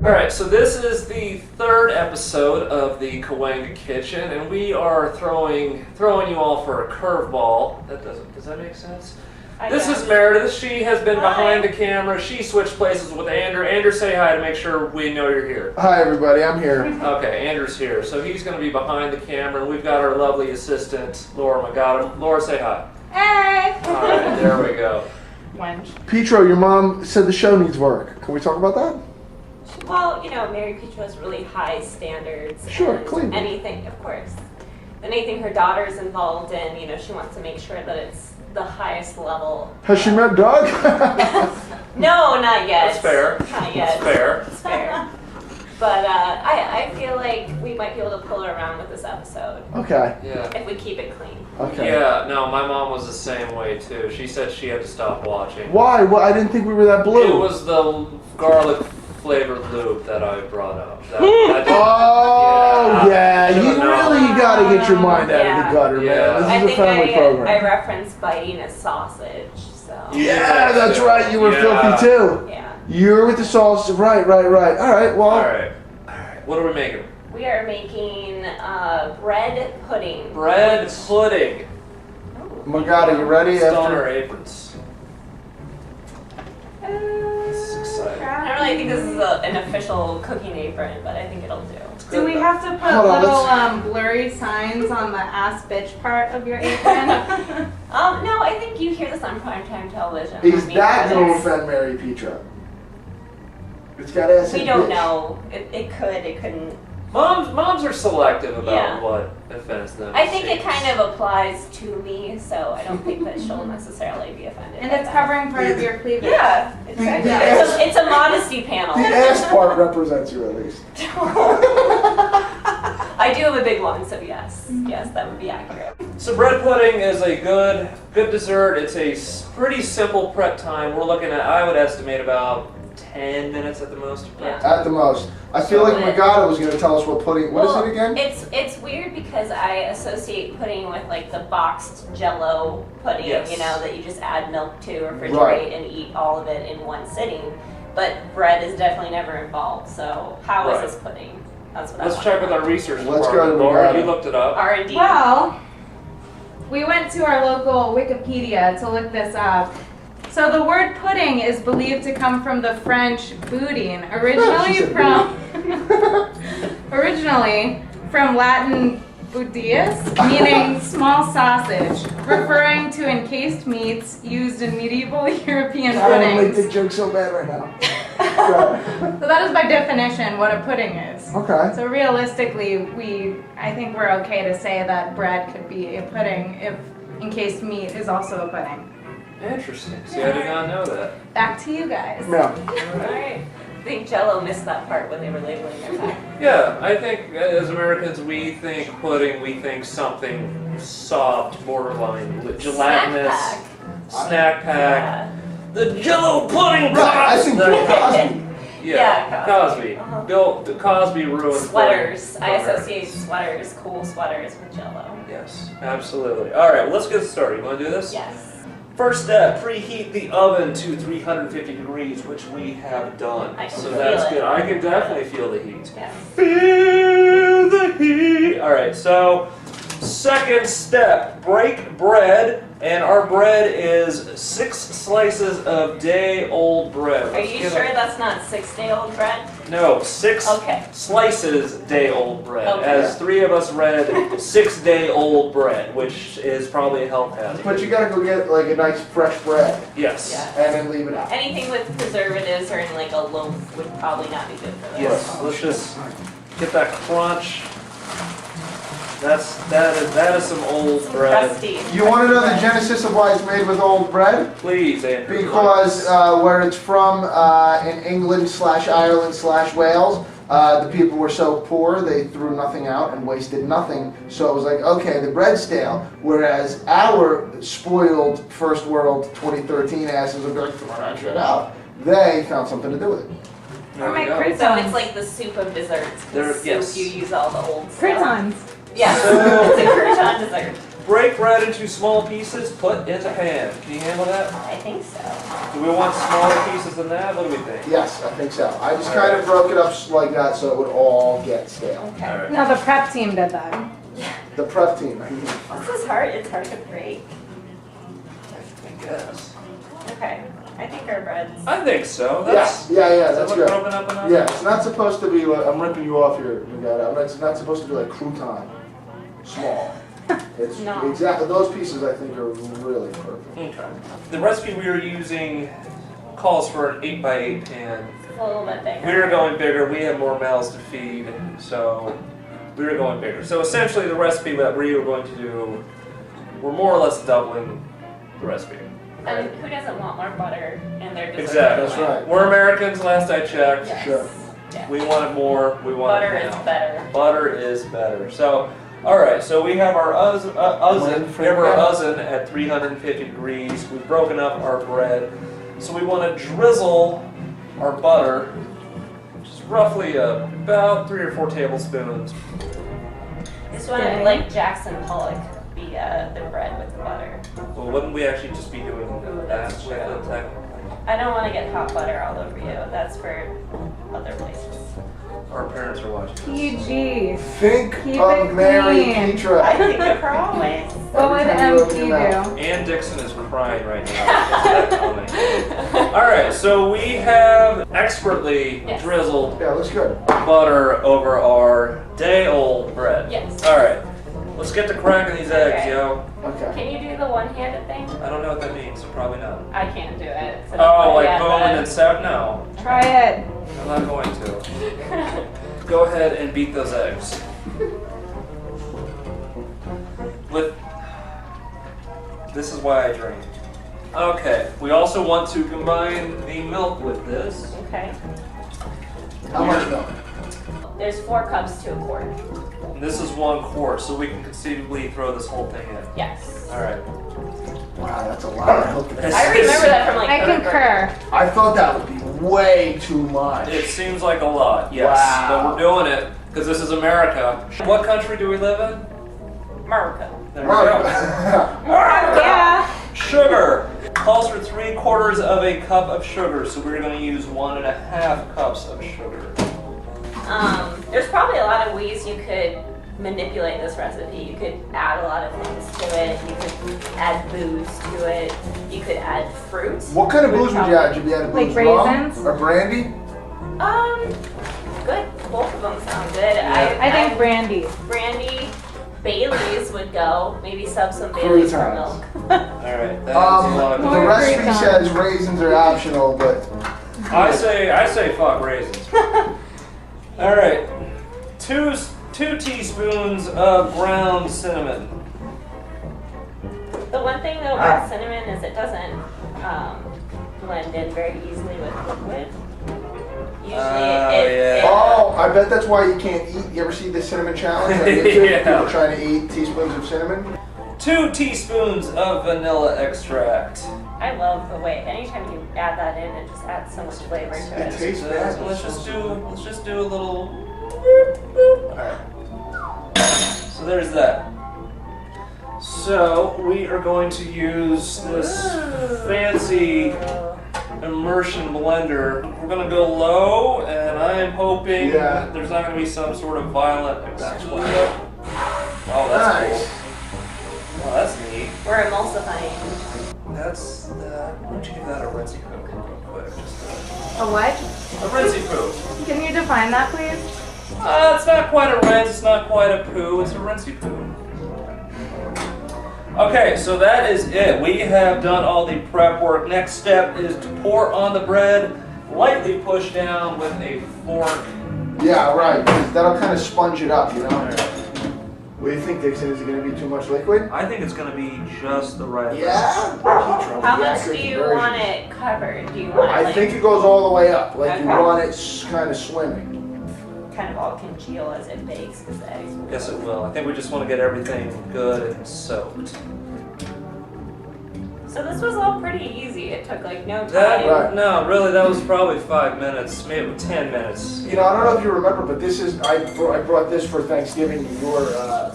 Alright, so this is the third episode of the Cahuenga Kitchen, and we are throwing you all for a curveball. Does that make sense? This is Meredith. She has been behind the camera. She switched places with Andrew. Andrew, say hi to make sure we know you're here. Hi, everybody. I'm here. Okay, Andrew's here. So he's going to be behind the camera, and we've got our lovely assistant, Lora Magata. Lora, say hi. Hey! Alright, there we go. Wench. Petro, your mom said the show needs work. Can we talk about that? Well, you know, Mary Petro has really high standards. Sure, and clean. Anything, of course. Anything her daughter's involved in, you know, she wants to make sure that it's the highest level. Has she met Doug? No, not yet. That's fair. Not yet. That's fair. It's fair. But I feel like we might be able to pull her around with this episode. Okay. Yeah. If we keep it clean. Okay. Yeah, no, my mom was the same way too. She said she had to stop watching. Why? Well, I didn't think we were that blue. It was the garlic flavored lube that I brought up. Oh, yeah. You really got to get your mind out of the gutter, Yeah. man. This I is a think family program. I referenced biting a sausage, so. Yeah, that's right. You were filthy too. Yeah. You were with the sauce. Right. All right, well. All right. What are we making? We are making bread pudding. Bread pudding. Magata, you ready? Still on our aprons. This is exciting. I don't really think this is an official cooking apron, but I think it'll do. Do we have to put Hold on, little blurry signs on the ass bitch part of your apron? No, I think you hear this on primetime television. Is I mean, that going to it's- offend Mary Petro? It's got ass We and don't bitch. know. It could, it couldn't. Moms are selective about Yeah. what offends them. I think it kind of applies to me, so I don't think that she'll necessarily be offended. And by it's that. covering part of your cleavage. Yeah, exactly. ass- It's a modesty panel. The ass part represents you at least. I do have a big one, so yes, that would be accurate. So bread pudding is a good dessert. It's a pretty simple prep time. We're looking at, I would estimate about 10 minutes at the most to prep. Yeah. At the most. I feel like Magata was going to tell us what pudding. What is it again? It's weird because I associate pudding with like the boxed Jello pudding, Yes. you know, that you just add milk to, refrigerate, Right. and eat all of it in one sitting. But bread is definitely never involved. So how is Right. this pudding? That's what Let's I check with our research Let's go department. to Laura, Magata. you looked it up. R&D. Well, we went to our local Wikipedia to look this up. So the word pudding is believed to come from the French boudin, originally from Latin budius, meaning small sausage, referring to encased meats used in medieval European I don't make puddings. the joke so bad right now. So that is by definition what a pudding is. Okay. So realistically, I think we're okay to say that bread could be a pudding if encased meat is also a pudding. Interesting. See, I did not know that. Back to you guys. Yeah. Alright. I think Jello missed that part when they were labeling their pack. Yeah, I think as Americans, we think pudding, we think something soft, borderline, gelatinous, snack pack. The Jello pudding Right, I think Bill Cosby. Yeah, Cosby. Uh-huh. Bill Cosby ruined Sweaters. pudding. I associate sweaters, cool sweaters with Jello. Yes, absolutely. All right, well, let's get started. You want to do this? Yes. First step, preheat the oven to 350 degrees, which we have done. I can So feel that's it. good. I can definitely feel the heat. Yes. Feel the heat. All right, so second step, break bread, and our bread is 6 slices of day-old bread. Are you sure that's not 6-day-old bread? No, 6 Okay. slices day-old bread. Okay. As 3 of us read 6-day-old bread, which is probably a health hazard. But you gotta go get like a nice fresh bread Yes. Yeah. and then leave it out. Anything with preservatives or in like a loaf would probably not be good for this. Yes. Let's just get that crunch. That is some old Some bread. crusty. You want to know the genesis of why it's made with old bread? Please, Andrew. Because where it's from in England/Ireland/Wales, the people were so poor they threw nothing out and wasted nothing. So it was like, okay, the bread's stale. Whereas our spoiled first world 2013 asses would be like, throw that shit out. They found something to do with it. There we my go. croutons. So it's like the soup of desserts. There- The soup yes. you use all the old stuff. Croutons. Yeah, So- it's a crouton dessert. break bread into small pieces, put in the pan. Can you handle that? I think so. Do we want smaller pieces than that? What do we think? Yes, I think so. I just kind of broke it up like that so it would all get stale. Okay. All right. No, the prep team did that. The prep team. This is hard. It's hard to break. I guess. Okay. I think our bread's. I think so. Yeah, That's, that's look good. broken up enough? Yeah, it's not supposed to be like, I'm ripping you off here, Magata. It's not supposed to be like crouton, small. It's No. exactly, those pieces I think are really perfect. Okay. The recipe we are using calls for an 8x8 pan. It's a little bit bigger. We are going bigger. We have more mouths to feed, so we are going bigger. So essentially, the recipe that we are going to do, we're more or less doubling the recipe. And who doesn't want more butter in their dessert? Exactly. That's right. We're Americans. Last I checked, Yes. Sure. Yeah. we wanted more. We wanted Butter is now. better. Butter is better. So, all right. So we have our oven. We have our oven at 350 degrees. We've broken up our bread. So we want to drizzle our butter, which is roughly about 3 or 4 tablespoons. This one, Okay. like Jackson Pollock, the bread with the butter. Well, wouldn't we actually just be doing Ooh, that that's with true. the technical? I don't want to get hot butter all over you. That's for other places. Our parents are watching. PG. Think Keep of it Mary clean. I Petra. think of her always. What would time you open MP your mouth. do? And Dixon is crying right now. It's that funny. All right, so we have expertly Yes. drizzled Yeah, looks good. butter over our day-old bread. Yes. All right, let's get to cracking these eggs, Okay. yo. Okay. Can you do the one-handed thing? I don't know what that means, so probably not. I can't do it. So Oh, like yeah, boom but- and then set? No, Try it. I'm not going to. Go ahead and beat those eggs. With this is why I drink. Okay, we also want to combine the milk with this. Okay. How much milk? There's 4 cups to a quart. And this is 1 quart, so we can conceivably throw this whole thing in. Yes. All right. Wow, that's a lot of milk. I remember that from like I third grade. concur. I thought that would be way too much. It seems like a lot, yes, Wow. but we're doing it because this is America. What country do we live in? America. There we go. Yeah. Sugar calls for 3/4 of a cup of sugar, so we're going to use 1.5 cups of sugar. There's probably a lot of ways you could manipulate this recipe. You could add a lot of things to it. You could add booze to it. You could add fruit. What kind of booze would you add? Would you add Like booze, rum raisins? or brandy? Good. Both of them sound good. I think brandy. brandy, Bailey's would go. Maybe sub some Bailey's for Croutons. milk. All right, that is a lot of The More recipe croutons. says raisins are optional, but I say fuck raisins. All right, two teaspoons of ground cinnamon. The one thing though about cinnamon is it doesn't blend in very easily with liquid. Usually it oh, I bet that's why you can't eat. You ever see the cinnamon challenge on YouTube? Yeah. People trying to eat teaspoons of cinnamon. 2 teaspoons of vanilla extract. I love the way anytime you add that in, it just adds so much flavor to It it. tastes bad. So let's just do a little. All right. So there's that. So we are going to use this fancy immersion blender. We're gonna go low, and I am hoping that there's not gonna be some sort of violent explosion. Oh, that's Nice. cool. Oh, that's neat. We're emulsifying. That's why don't you give that a rinsey poop real quick? A what? A rinsey poop. Can you define that, please? It's not quite a rinse, it's not quite a poo, it's a rinsey poo. Okay, so that is it. We have done all the prep work. Next step is to pour on the bread, lightly push down with a fork. Yeah, right. That'll kind of sponge it up, you know. What do you think, Dixon? Is it going to be too much liquid? I think it's going to be just the right amount. Yeah. How much do you want it covered? Do you want it I like think it goes all the way up. Like you Okay. want it kind of swimming. kind of all congeal as it bakes because the eggs will Yes, it will. I think we just want to get everything good and soaked. So So this was all pretty easy. It took like no time. Right. No, really, that was probably 5 minutes, maybe 10 minutes. You know, I don't know if you remember, but this is I brought this for Thanksgiving, your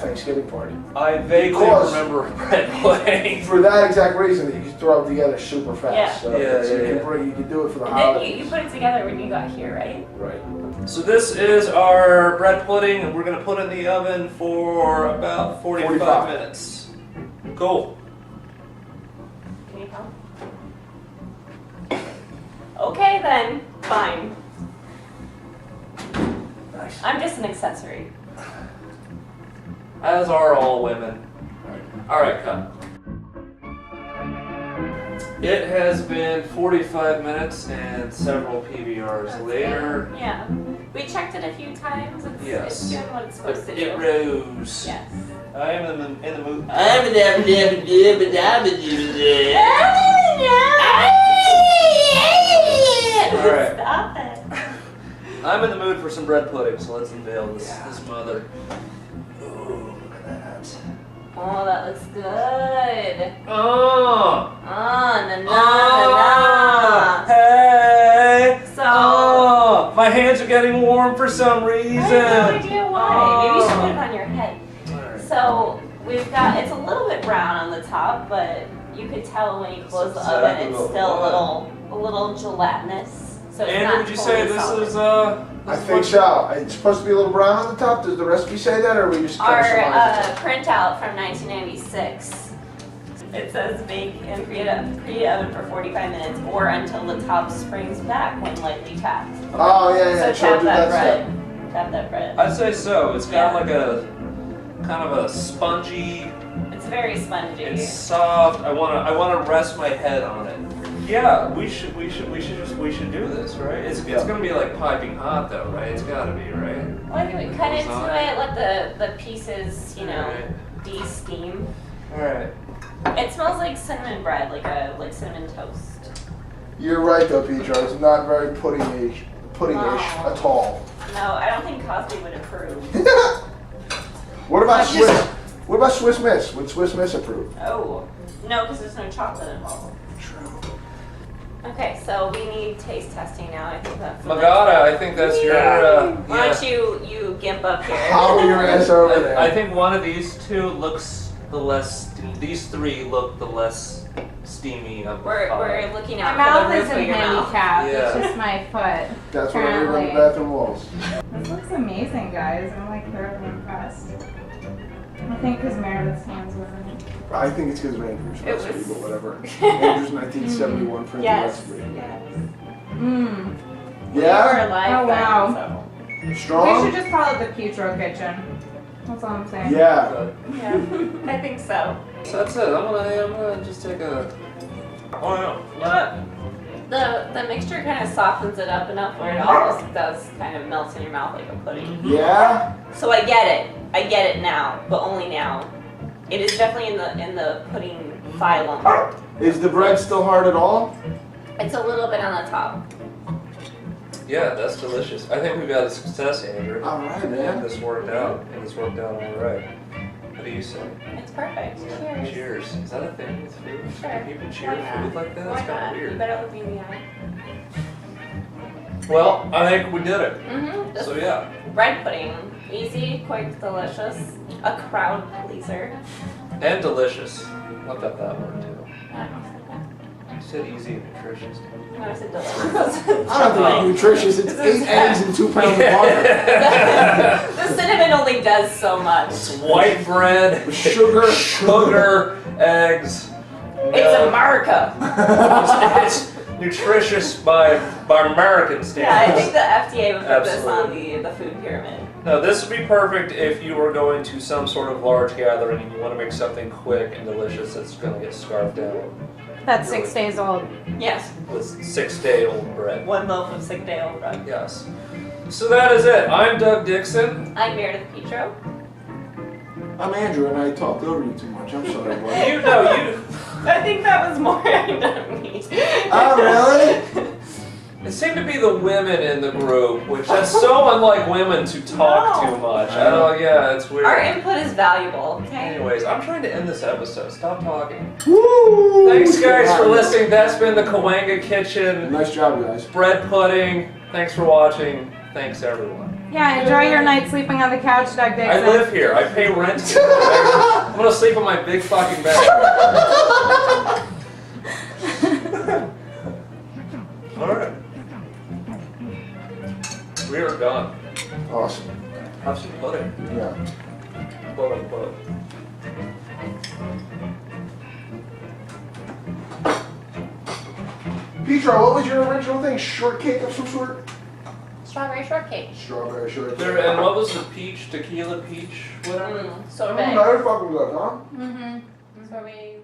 Thanksgiving party. I vaguely Because- remember bread pudding. For that exact reason, that you can throw it together super fast. Yeah. So, Yeah, so yeah, you can do it for the And then holidays. you put it together when you got here, right? Right. So this is our bread pudding, and we're gonna put it in the oven for about 45 minutes. Cool. Can you tell? Okay then, fine. Nice. I'm just an accessory. As are all women. All right, cut. It has been 45 minutes and several PBRs later. Yeah. We checked it a few times. It's doing what it's supposed to do. It rose. Yes. I am in the mood. Alright. Stop it. I'm in the mood for some bread pudding, so let's unveil this mother. Ooh, look at that. Oh, that looks good. Oh! Na. Hey! So, Oh! My hands are getting warm for some reason. I have no idea why. Maybe you should Oh. put it on your head. Alright. So, we've got, it's a little bit brown on the top, but you could tell when you close the That's oven, exactly it's what still we a little gelatinous. So it's Andrew, not would you say totally this solid. is I think so. It's supposed to be a little brown on the top. Does the recipe say that, or are we just kind Our of surmising? printout from 1996. It says bake in pre-oven for 45 minutes or until the top springs back when lightly tapped. Oh yeah, yeah. So Sure, tap do that that bread. Tap that bread. I'd say so. It's got Yeah. like a kind of a spongy. It's very spongy. It's soft. I wanna rest my head on it. Yeah, we should do this, right? It's gonna be like piping hot though, right? It's gotta be, right? Well, I think we cut It's into not. it, let the pieces, Alright. de-steam. Alright. It smells like cinnamon bread, like cinnamon toast. You're right though, Petro. It's not very pudding-ish No. at all. No, I don't think Cosby would approve. What about Not Swiss? just- What about Swiss Miss? Would Swiss Miss approve? Oh, no, because there's no chocolate involved. True. Okay, so we need taste testing now. I think that's the Magata, I think that's your. Why don't you gimp up here? Hobble your ass over there. I think one of these two looks the less. These three look the less steamy of the We're five. looking My out mouth for the is roof of in your mouth. handicap. Yeah. It's just my foot. That's what I read on the Apparently. bathroom walls. This looks amazing, guys. I'm like thoroughly impressed. I think because Meredith's hands were in it. I think it's because of Andrew's It recipe, was- but whatever. Andrew's 1971 printed Yes. recipe. Yes. Mmm. Yeah? We were alive Oh, wow. then, We Strong? should just call it the Petro kitchen. That's all I'm saying. Yeah. so. Yeah, I think so. So that's it. I'm gonna just take a. Oh no. You know what? The mixture kind of softens it up enough where it almost does kind of melt in your mouth like a pudding. Yeah? So I get it. I get it now, but only now. It is definitely in the pudding phylum. Is the bread still hard at all? It's a little bit on the top. Yeah, that's delicious. I think we've got a success, Andrew. All right, And man. this worked out. And this worked out all right. What do you say? It's perfect. Cheers. Cheers. Is that a thing with food? Sure. Do people cheer Why not? food like that? Why That's kind not? of You weird. better look me in the eye. Well, I think we did it. Mm-hmm. So yeah. Bread pudding. Easy, quick, delicious. A crowd pleaser. And delicious. Look up that one too. I don't know. You said easy and nutritious. No, I said delicious. I don't think it's nutritious. It's 8 eggs and 2 pounds of butter. The cinnamon only does so much. It's white bread, Sugar. sugar, eggs. It's America. It's nutritious by American standards. Yeah, I think the FDA would put this on Absolutely. the food pyramid. Now, this would be perfect if you were going to some sort of large gathering and you want to make something quick and delicious that's going to get scarfed down That's 6 days old. Yes, with 6-day-old bread. one loaf of 6-day-old bread. Yes. So that is it. I'm Doug Dixon. I'm Meredith Petro. I'm Andrew, and I talked over you too much. I'm sorry, boy. You know, I think that was more than me. Oh, really? it seems seem to be the women in the group, which that's so unlike women to talk No. too much. I don't. Yeah, it's weird. Our input is valuable, okay? Anyways, I'm trying to end this episode. Stop talking. Woo! Thanks, guys, for listening. That's been the Cahuenga Kitchen. Nice job, guys. Bread pudding. Thanks for watching. Thanks, everyone. Yeah, enjoy your night sleeping on the couch, Doug Dixon. I live here. I pay rent here. I'm gonna sleep in my big fucking bed. Alright. We are done. Awesome. Have some pudding. Yeah. Quote unquote. Petro, what was your original thing? Shortcake of some sort? Strawberry shortcake. Strawberry shortcake. And what was the peach? Tequila peach? Whatever? Oh, Sorbet. that is fucking good, huh? Mm-hmm. Sorbet.